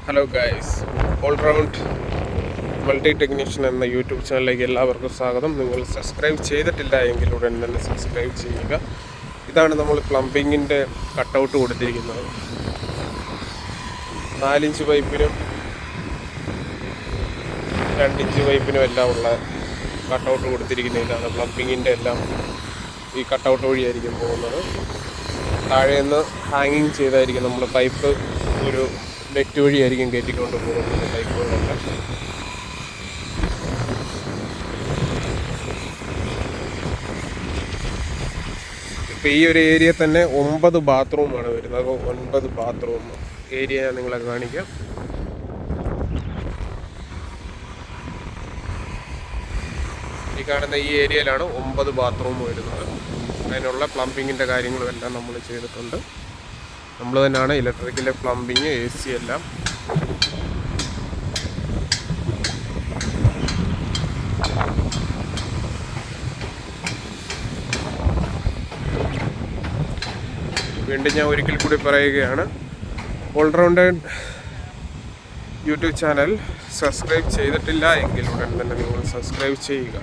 Hello guys, all-round multi technician എന്ന YouTube ചാനലിലേക്ക് എല്ലാവർക്കും സ്വാഗതം. നിങ്ങൾ സബ്സ്ക്രൈബ് ചെയ്തിട്ടില്ല എങ്കിൽ ഉടൻ തന്നെ സബ്സ്ക്രൈബ് ചെയ്യുക. ഇതാണ് നമ്മൾ പ്ലംബിങ്ങിൻ്റെ കട്ടൗട്ട് കൊടുത്തിരിക്കുന്നത്. 4 ഇഞ്ച് പൈപ്പിനും 2 ഇഞ്ച് പൈപ്പിനും എല്ലാം ഉള്ള കട്ടൗട്ട് കൊടുത്തിരിക്കുന്ന ഇതാണ്. പ്ലംബിങ്ങിൻ്റെ എല്ലാം ഈ കട്ടൗട്ട് വഴിയായിരിക്കും പോകുന്നത്. താഴേന്ന് ഹാങ്ങിങ് ചെയ്തായിരിക്കും നമ്മൾ പൈപ്പ് ഒരു നെറ്റ് വഴിയായിരിക്കും കയറ്റിക്കൊണ്ട് പോകുന്നത് പൈപ്പുകളെല്ലാം. ഇപ്പോൾ ഈ ഒരു ഏരിയ തന്നെ 9 ബാത്റൂമാണ് വരുന്നത്. 9 ബാത്റൂം ഏരിയ ഞാൻ നിങ്ങളെ കാണിക്കാം. ഈ കാണുന്ന ഈ ഏരിയയിലാണ് 9 ബാത്റൂം വരുന്നത്. അതിനുള്ള പ്ലംബിങ്ങിൻ്റെ കാര്യങ്ങളും എല്ലാം നമ്മൾ ചെയ്തിട്ടുണ്ട്. നമ്മൾ തന്നെയാണ് ഇലക്ട്രിക്കൽ, പ്ലംബിങ്, AC എല്ലാം. വീണ്ടും ഞാൻ ഒരിക്കൽ കൂടി പറയുകയാണ്, ഓൾറൗണ്ടഡ് യൂട്യൂബ് ചാനൽ സബ്സ്ക്രൈബ് ചെയ്തിട്ടില്ല എങ്കിൽ ഉടൻ തന്നെ നിങ്ങൾ സബ്സ്ക്രൈബ് ചെയ്യുക.